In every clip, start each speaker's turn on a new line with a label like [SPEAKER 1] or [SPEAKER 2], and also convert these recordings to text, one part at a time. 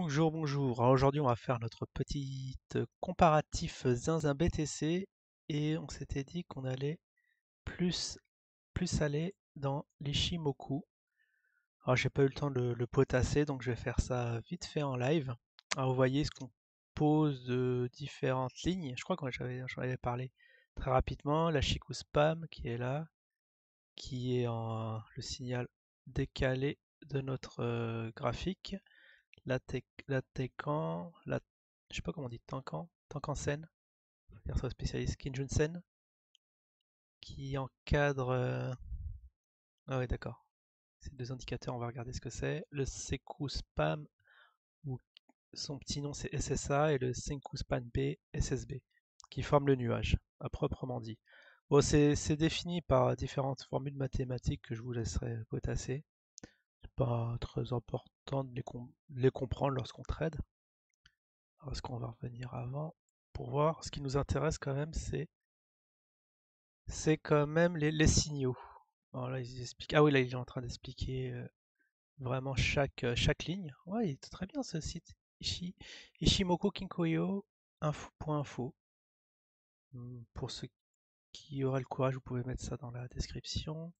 [SPEAKER 1] Bonjour, bonjour. Alors aujourd'hui, on va faire notre petite comparatif zinzin BTC et on s'était dit qu'on allait plus, plus aller dans l'Ishimoku. Alors j'ai pas eu le temps de le potasser, donc je vais faire ça vite fait en live. Alors vous voyez ce qu'on pose de différentes lignes. Je crois que j'en avais parlé très rapidement. La Chikou Spam qui est là, qui est en le signal décalé de notre graphique. La Tekan, je sais pas comment on dit, Tankan-sen, faut dire ça spécialiste, Kinjun-sen, qui encadre. Ah ouais, d'accord. Ces deux indicateurs, on va regarder ce que c'est. Le Sekou Spam, ou son petit nom c'est SSA, et le Senku Spam B, SSB, qui forment le nuage, à proprement dit. Bon, c'est défini par différentes formules mathématiques que je vous laisserai potasser. C'est pas très important de les comprendre lorsqu'on trade. Alors, est-ce qu'on va revenir avant pour voir? Ce qui nous intéresse quand même, c'est quand même les signaux. Alors là, ils expliquent. Ah oui, là, il est en train d'expliquer vraiment chaque ligne. Ouais, il est très bien ce site. Ishimoku Kinkoyo info.info. Pour ceux qui auraient le courage, vous pouvez mettre ça dans la description.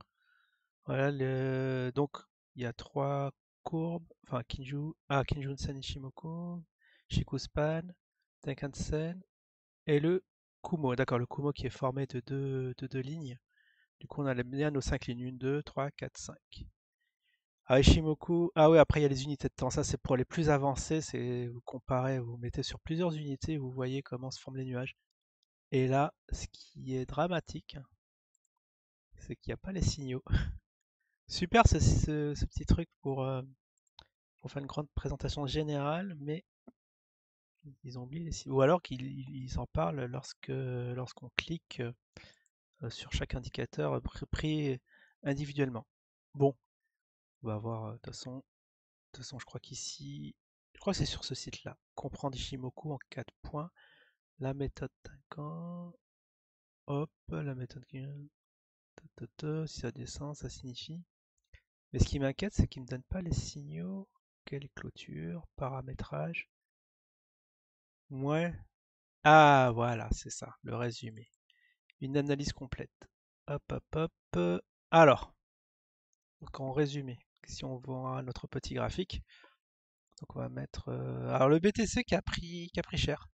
[SPEAKER 1] Voilà, donc il y a trois courbes. Enfin, Kinjun-sen Ishimoku, Shikuspan, Tenkan-sen et le Kumo. D'accord, le Kumo qui est formé de deux lignes. Du coup, on a bien nos 5 lignes. 1, 2, 3, 4, 5. Ah, Ishimoku. Ah oui, après, il y a les unités de temps. Ça, c'est pour les plus avancés. C'est vous comparez, vous mettez sur plusieurs unités, vous voyez comment se forment les nuages. Et là, ce qui est dramatique, c'est qu'il n'y a pas les signaux. Super ce petit truc pour faire une grande présentation générale, mais ils ont oublié les signaux. Ou alors qu'ils en parlent lorsqu'on clique sur chaque indicateur pris individuellement. Bon, on va voir de toute façon, je crois qu'ici, je crois que c'est sur ce site-là. Comprendre Ishimoku en 4 points. La méthode Tinkan, hop, la méthode si ça descend, ça signifie. Mais ce qui m'inquiète, c'est qu'il ne me donne pas les signaux. Quelle clôture, paramétrage. Ouais. Ah, voilà, c'est ça, le résumé. Une analyse complète. Hop, hop, hop. Alors, donc en résumé, si on voit notre petit graphique, donc on va mettre. Alors le BTC qui a pris cher,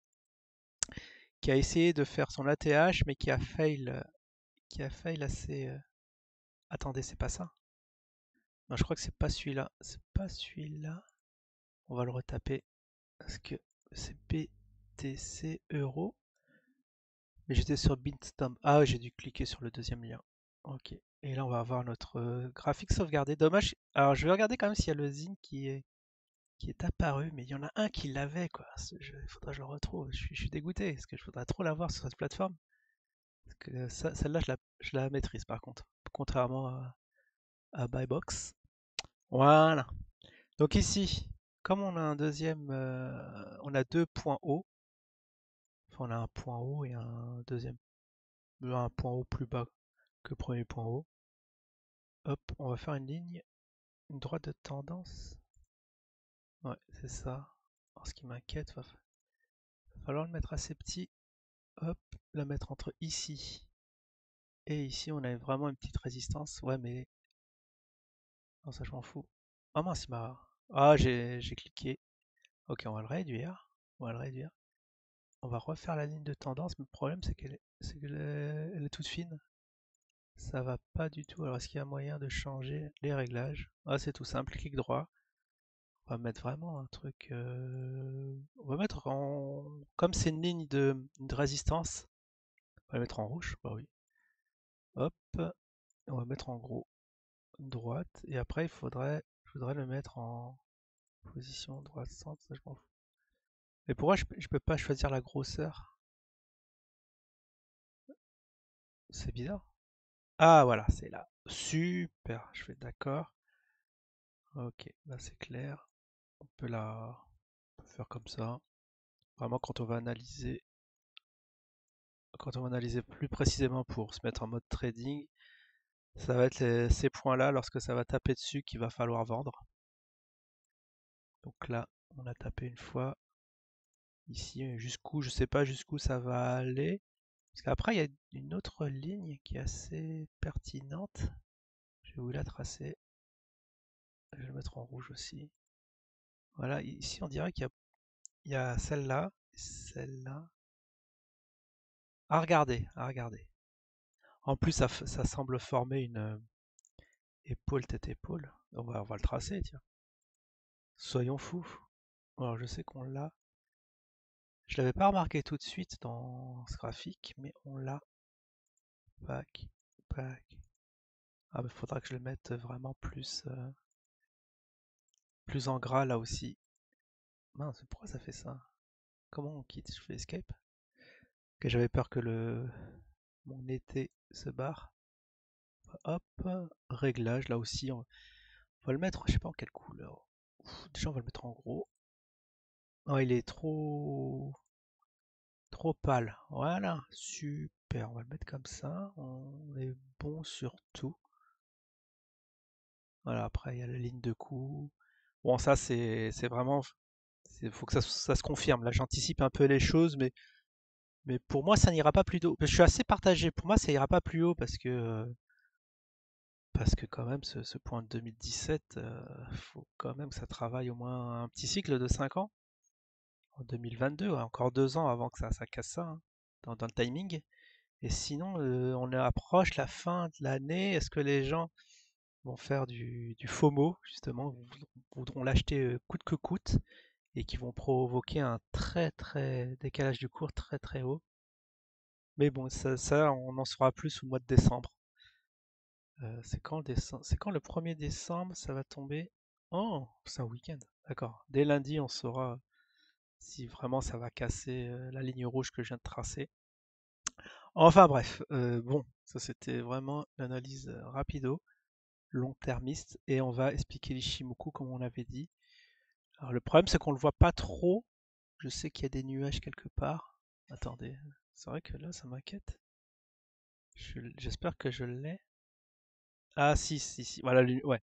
[SPEAKER 1] qui a essayé de faire son ATH, mais qui a fail assez. Attendez, c'est pas ça. Non, je crois que c'est pas celui-là. C'est pas celui-là. On va le retaper parce que c'est BTC euro. Mais j'étais sur Bitstamp. Ah ouais, j'ai dû cliquer sur le deuxième lien. Ok. Et là, on va avoir notre graphique sauvegardé. Dommage. Alors, je vais regarder quand même s'il y a le ZIN qui est apparu, mais il y en a un qui l'avait, quoi. Il faudra que je le retrouve. Je suis dégoûté, parce que je voudrais trop l'avoir sur cette plateforme. Parce que celle-là, je la maîtrise, par contre. Contrairement à Buybox. Voilà. Donc ici, comme on a un deuxième... on a deux points hauts. Enfin, on a un point haut et un point haut plus bas que le premier point haut. Hop, on va faire une droite de tendance. Ouais, c'est ça. Alors, ce qui m'inquiète, va falloir le mettre assez petit. Hop, la mettre entre ici et ici. On a vraiment une petite résistance. Ouais, mais non, ça je m'en fous. Ah mince, il m'a. Ah, j'ai cliqué. Ok, on va le réduire. On va le réduire. On va refaire la ligne de tendance, mais le problème c'est qu'elle est toute fine. Ça va pas du tout. Alors est-ce qu'il y a moyen de changer les réglages? Ah, c'est tout simple, clic droit. On va mettre vraiment un truc. On va mettre en. Comme c'est une ligne de résistance, on va la mettre en rouge. Bah oui. Hop. On va mettre en gros droite. Et après, je voudrais le mettre en position droite centre. Ça, je m'en fous. Mais pourquoi je peux pas choisir la grosseur? C'est bizarre. Ah, voilà, c'est là. Super. Je fais d'accord. Ok, là c'est clair. On peut faire comme ça. Vraiment, quand on va analyser plus précisément pour se mettre en mode trading, ça va être ces points-là, lorsque ça va taper dessus, qu'il va falloir vendre. Donc là, On a tapé une fois. Ici, jusqu'où, je sais pas jusqu'où ça va aller. Parce qu'après, il y a une autre ligne qui est assez pertinente. Je vais vous la tracer. Je vais le mettre en rouge aussi. Voilà, ici on dirait qu'il y a celle-là, celle-là. À regarder, à regarder. En plus, ça semble former une épaule, tête-épaule. On va le tracer, tiens. Soyons fous. Alors, je sais qu'on l'a. Je l'avais pas remarqué tout de suite dans ce graphique, mais on l'a. Pac, pac. Ah, mais faudra que je le mette vraiment plus en gras là aussi. Mince, pourquoi ça fait ça? Comment on quitte? Je fais escape? Que j'avais peur que mon été se barre. Hop, réglage là aussi. On va le mettre, je sais pas en quelle couleur. Déjà, on va le mettre en gros. Oh, il est trop pâle. Voilà, super. On va le mettre comme ça. On est bon sur tout. Voilà, après, il y a la ligne de coup. Bon, ça, c'est vraiment. Il faut que ça se confirme. Là, j'anticipe un peu les choses, mais pour moi, ça n'ira pas plus haut. Je suis assez partagé. Pour moi, ça ira pas plus haut parce que quand même, ce point de 2017, faut quand même que ça travaille au moins un petit cycle de 5 ans. En 2022, ouais, encore 2 ans avant que ça casse ça, hein, dans le timing. Et sinon, on approche la fin de l'année. Est-ce que les gens vont faire du FOMO, justement, voudront l'acheter coûte que coûte, et qui vont provoquer un très très décalage du cours très très haut. Mais bon, ça, on en saura plus au mois de décembre. C'est quand le 1er décembre, ça va tomber? Oh, c'est un week-end. D'accord. Dès lundi, on saura si vraiment ça va casser la ligne rouge que je viens de tracer. Enfin bref, bon, ça c'était vraiment l'analyse rapido, long-termiste, et on va expliquer l'Ishimoku comme on avait dit. Alors le problème c'est qu'on le voit pas trop. Je sais qu'il y a des nuages quelque part. Attendez, c'est vrai que là ça m'inquiète. J'espère que je l'ai. Ah si, si, si, voilà, ouais.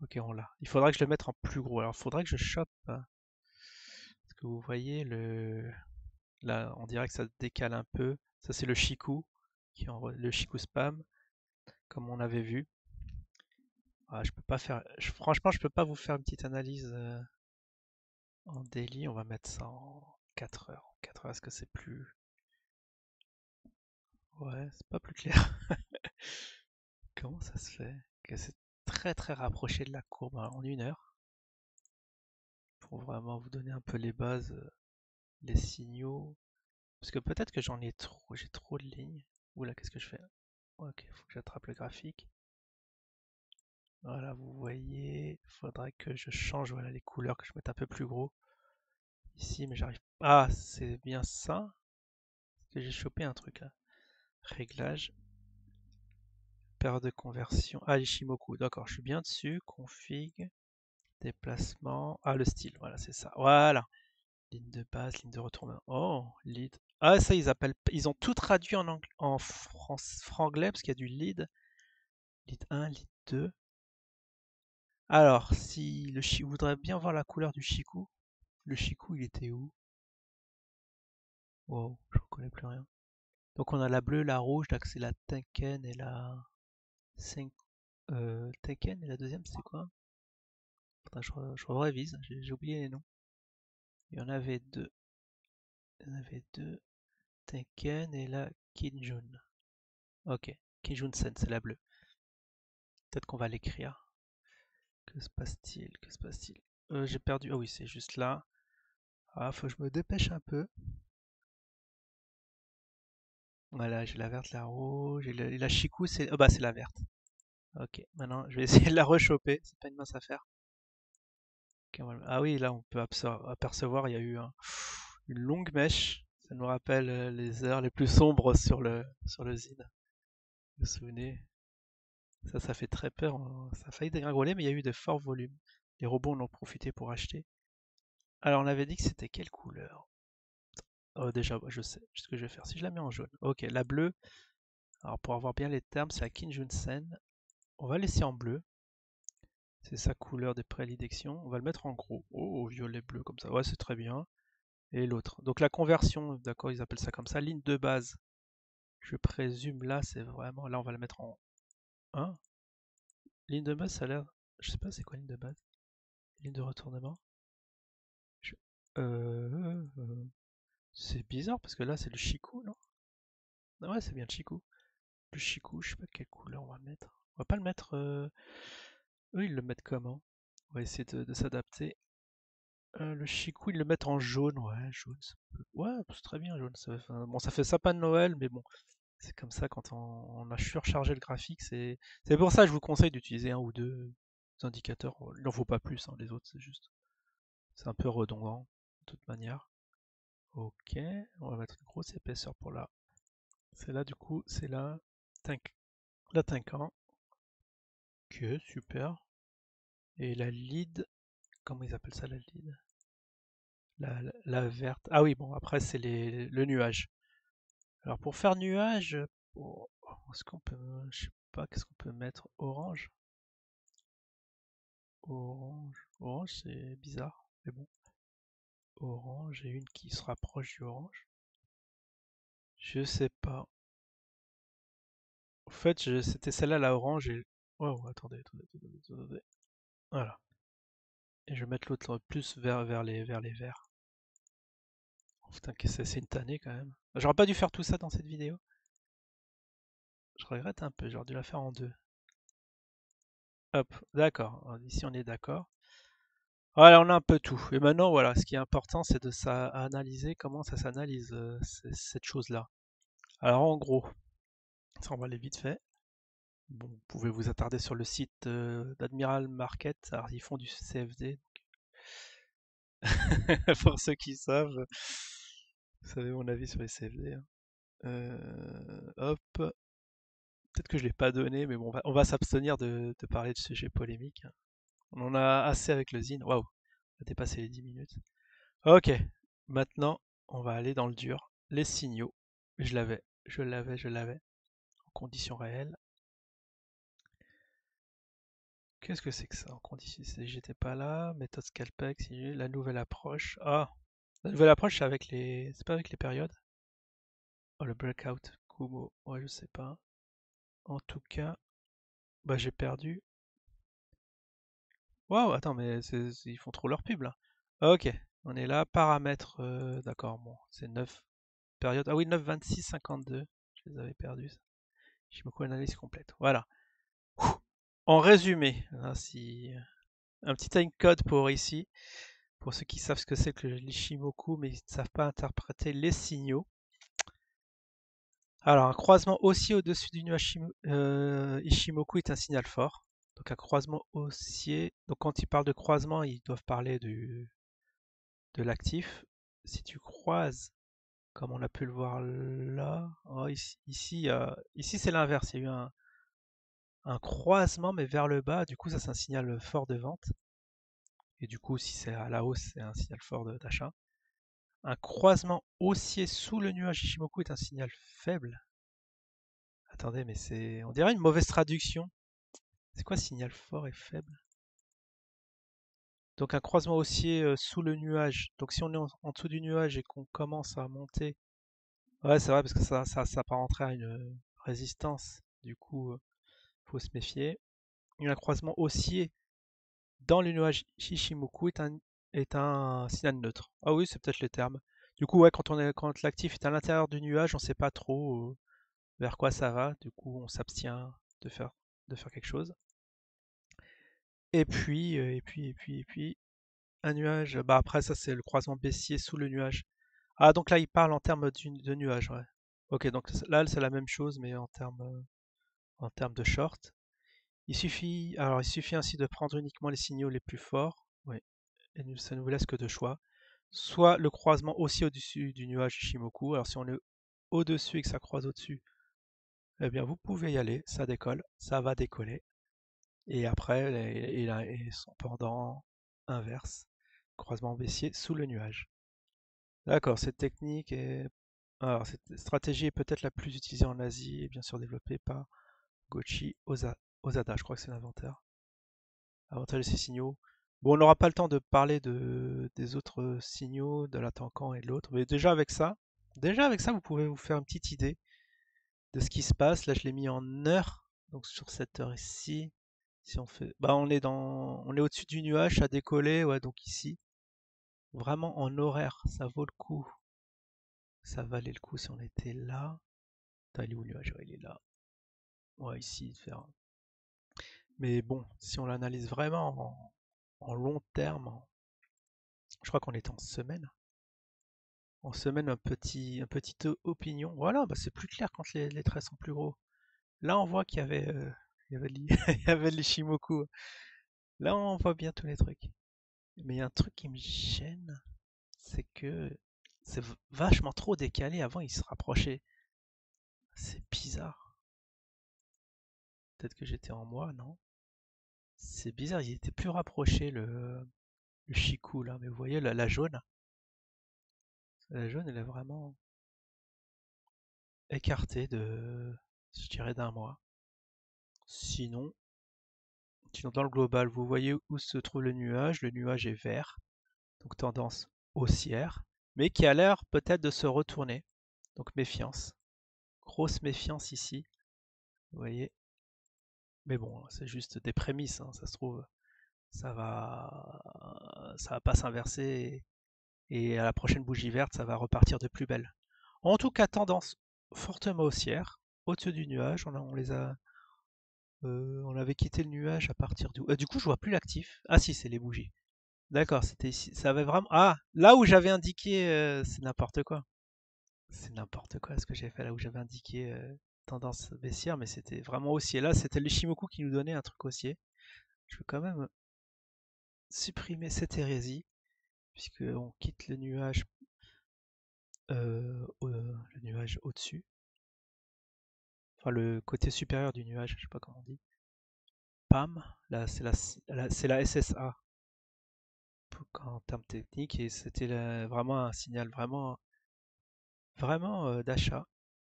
[SPEAKER 1] Ok, on l'a. Il faudrait que je le mette en plus gros. Alors il faudrait que je chope. Parce que vous voyez, là on dirait que ça décale un peu. Ça c'est le Shiku, le Shiku spam, comme on avait vu. Ah, je peux pas faire. Franchement, je peux pas vous faire une petite analyse en daily. On va mettre ça en 4 heures. 4 heures, est-ce que c'est plus. Ouais, c'est pas plus clair. Comment ça se fait que c'est très très rapproché de la courbe en 1 heure? Pour vraiment vous donner un peu les bases, les signaux. Parce que peut-être que j'en ai trop, j'ai trop de lignes. Oula, qu'est-ce que je fais? Ok, faut que j'attrape le graphique. Voilà, vous voyez, il faudrait que je change voilà, les couleurs, que je mette un peu plus gros ici, mais j'arrive. Ah, c'est bien ça. Parce que j'ai chopé un truc là. Réglage, paire de conversion. Ah, Ishimoku, d'accord, je suis bien dessus. Config, déplacement. Ah, le style, voilà, c'est ça. Voilà. Ligne de base, ligne de retournement. Oh, lead. Ah, ça, ils ont tout traduit en franglais, parce qu'il y a du lead. Lead 1, lead 2. Alors, si le Shiku voudrait bien voir la couleur du Shiku, le Shiku, il était où? Wow, je ne reconnais plus rien. Donc, on a la bleue, la rouge, là, c'est la Tenken et la. Tenken et la deuxième, c'est quoi? Attends, je révise, j'ai oublié les noms. Il y en avait deux. Il y en avait deux. Tenken et la Kinjun. Ok, Kijun-sen, c'est la bleue. Peut-être qu'on va l'écrire. Que se passe-t-il? Que se passe-t-il? J'ai perdu. Ah oui, c'est juste là. Ah, faut que je me dépêche un peu. Voilà, j'ai la verte, la rouge. Et la Chikou, c'est. Oh bah, c'est la verte. Ok, maintenant, je vais essayer de la rechoper. C'est pas une mince affaire. Ok, ah oui, là, on peut apercevoir, il y a eu une longue mèche. Ça nous rappelle les heures les plus sombres sur le Zine. Vous vous souvenez? Ça fait très peur, hein. Ça a failli dégringoler, mais il y a eu de forts volumes. Les robots en ont profité pour acheter. Alors, on avait dit que c'était quelle couleur? Oh, déjà, je sais ce que je vais faire. Si je la mets en jaune. Ok, la bleue. Alors, pour avoir bien les termes, c'est la Kinjun-sen. On va laisser en bleu. C'est sa couleur des prédilections. On va le mettre en gros. Oh, violet bleu comme ça. Ouais, c'est très bien. Et l'autre. Donc la conversion, d'accord, ils appellent ça comme ça. Ligne de base. Je présume là, c'est vraiment. Là, on va le mettre en 1. Ligne de base, ça a l'air. Je sais pas, c'est quoi ligne de base? Ligne de retournement. Je- C'est bizarre parce que là, c'est le Chikou, non? Ah ouais, c'est bien le Chikou. Le Chikou, je sais pas quelle couleur on va mettre. On va pas le mettre. Eux, ils le mettent comment? On va essayer de s'adapter. Le Chikou, ils le mettent en jaune. Ouais, jaune. Ouais, c'est très bien, jaune. Bon, ça fait sapin de Noël, mais bon, c'est comme ça quand on a surchargé le graphique. C'est pour ça que je vous conseille d'utiliser un ou deux indicateurs. Il n'en faut pas plus, hein, les autres, c'est juste. C'est un peu redondant, de toute manière. Ok, on va mettre une grosse épaisseur pour là. C'est là, du coup, c'est là. La Tincan. Ok, super. Et la lead, comment ils appellent ça la lead? La verte. Ah oui, bon, après c'est le nuage. Alors pour faire nuage, est-ce qu'on peut, je sais pas, qu'est-ce qu'on peut mettre? Orange? Orange, c'est bizarre, mais bon. Orange et une qui se rapproche du orange. Je sais pas. En fait, c'était celle-là, la orange, et... Oh, attendez. Voilà. Et je vais mettre l'autre plus vers les verts. Oh, putain, que c'est une tannée quand même. J'aurais pas dû faire tout ça dans cette vidéo. Je regrette un peu, j'aurais dû la faire en deux. Hop, d'accord. Ici, on est d'accord. Voilà, on a un peu tout. Et maintenant, voilà, ce qui est important, c'est de analyser comment ça s'analyse, cette chose-là. Alors, en gros, ça, on va aller vite fait. Bon, vous pouvez vous attarder sur le site d'Admiral Market. Alors, ils font du CFD. Pour ceux qui savent, vous savez mon avis sur les CFD, hein. Hop, peut-être que je ne l'ai pas donné, mais bon, on va s'abstenir de parler de sujets polémiques, hein. On en a assez avec le Zine. Waouh, on a dépassé les 10 minutes. Ok, maintenant, on va aller dans le dur. Les signaux. Je l'avais. En conditions réelles. Qu'est-ce que c'est que ça en conditions? J'étais pas là. Méthode Scalpex, la nouvelle approche. Ah, la nouvelle approche, c'est avec les. C'est pas avec les périodes? Oh, le breakout. Kumo. Ouais, je sais pas. En tout cas, bah j'ai perdu. Waouh, attends, mais ils font trop leur pub là. Ok, on est là. Paramètres. D'accord, bon, c'est 9 périodes. Ah oui, 9, 26, 52. Je les avais perdus. Shimoku analyse complète. Voilà. En résumé, un petit timecode pour ici, pour ceux qui savent ce que c'est que l'Ishimoku, mais ils ne savent pas interpréter les signaux. Alors, un croisement haussier au-dessus du nuage Ishimoku est un signal fort. Donc, un croisement haussier. Donc, quand ils parlent de croisement, ils doivent parler de l'actif. Si tu croises, comme on a pu le voir là, oh, ici c'est l'inverse. Il y a eu un croisement, mais vers le bas. Du coup, ça, c'est un signal fort de vente. Et du coup, si c'est à la hausse, c'est un signal fort d'achat. Un croisement haussier sous le nuage Ishimoku est un signal faible. Attendez, mais on dirait une mauvaise traduction. C'est quoi signal fort et faible? Donc un croisement haussier sous le nuage. Donc si on est en dessous du nuage et qu'on commence à monter. Ouais, c'est vrai parce que ça s'apparenterait à une résistance. Du coup, faut se méfier. Et un croisement haussier dans le nuage Ishimoku est un signal neutre. Ah oui, c'est peut-être les termes. Du coup, ouais, quand l'actif est à l'intérieur du nuage, on ne sait pas trop vers quoi ça va. Du coup, on s'abstient de faire, de faire quelque chose. Et puis, un nuage. Bah après, ça, c'est le croisement baissier sous le nuage. Ah, donc là, il parle en termes de nuage, ouais. Ok, donc là, c'est la même chose, mais en termes de short. Alors, il suffit ainsi de prendre uniquement les signaux les plus forts. Oui, et ça ne vous laisse que deux choix. Soit le croisement aussi au-dessus du nuage Ishimoku. Alors, si on est au-dessus et que ça croise au-dessus, eh bien, vous pouvez y aller. Ça décolle, ça va décoller. Et après, et son pendant inverse, croisement baissier sous le nuage. D'accord, cette technique est... Alors, cette stratégie est peut-être la plus utilisée en Asie et bien sûr développée par Goichi Osada, je crois que c'est l'inventeur. avantager ces signaux. Bon, on n'aura pas le temps de parler des autres signaux, de l'attaquant et de l'autre, mais déjà avec ça, vous pouvez vous faire une petite idée de ce qui se passe. Là, je l'ai mis en heure, donc sur cette heure ici, si on fait, bah, on est au-dessus du nuage, à décoller, ouais, donc ici, vraiment en horaire, ça vaut le coup. Ça valait le coup si on était là. Attends, il est où le nuage? Ouais, il est là. Ouais, ici, faire. Mais bon, si on l'analyse vraiment en long terme, je crois qu'on est en semaine. En semaine, un petit opinion. Voilà, bah c'est plus clair quand les traits sont plus gros. Là, on voit qu'il y avait, il y avait de l'Ishimoku. Là, on voit bien tous les trucs. Mais il y a un truc qui me gêne, c'est que c'est vachement trop décalé. Avant, il se rapprochait. C'est bizarre. Peut-être que j'étais en moi, non? C'est bizarre, il était plus rapproché le Shiku là. Mais vous voyez, la jaune, elle est vraiment écartée je dirais, d'un mois. Sinon, sinon, dans le global, vous voyez où se trouve le nuage. Le nuage est vert, donc tendance haussière, mais qui a l'air peut-être de se retourner. Donc méfiance. Grosse méfiance ici, vous voyez. Mais bon, c'est juste des prémices, hein. Ça se trouve, ça va pas s'inverser et à la prochaine bougie verte, ça va repartir de plus belle. En tout cas, tendance fortement haussière, au-dessus du nuage. On avait quitté le nuage à partir d'où? Du coup, je vois plus l'actif. Ah si, c'est les bougies. D'accord, c'était ici. Ça avait vraiment. Ah, là où j'avais indiqué, c'est n'importe quoi. C'est n'importe quoi ce que j'ai fait là où j'avais indiqué tendance baissière, mais c'était vraiment haussier. Là, c'était le Shimoku qui nous donnait un truc haussier. Je vais quand même supprimer cette hérésie, puisqu'on quitte le nuage au-dessus. Enfin, le côté supérieur du nuage, je sais pas comment on dit. PAM, là, c'est la SSA en termes techniques, et c'était vraiment un signal vraiment d'achat.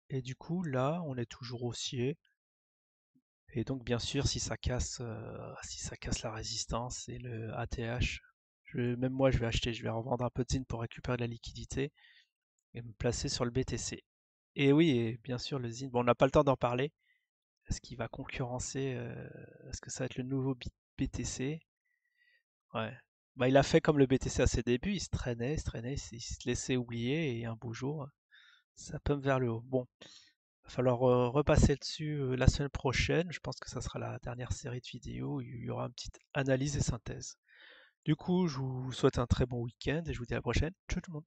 [SPEAKER 1] Et du coup, là, on est toujours haussier. Et donc, bien sûr, si ça casse la résistance et le ATH, même moi, je vais revendre un peu de zine pour récupérer de la liquidité et me placer sur le BTC. Et oui, et bien sûr, le zine, bon, on n'a pas le temps d'en parler. Est-ce qu'il va concurrencer, est-ce que ça va être le nouveau BTC? Ouais. Bah, il a fait comme le BTC à ses débuts, il se traînait, il se laissait oublier et un beau jour, ça tombe vers le haut. Bon, va falloir repasser dessus la semaine prochaine. Je pense que ça sera la dernière série de vidéos où il y aura une petite analyse et synthèse. Du coup, je vous souhaite un très bon week-end et je vous dis à la prochaine. Ciao tout le monde.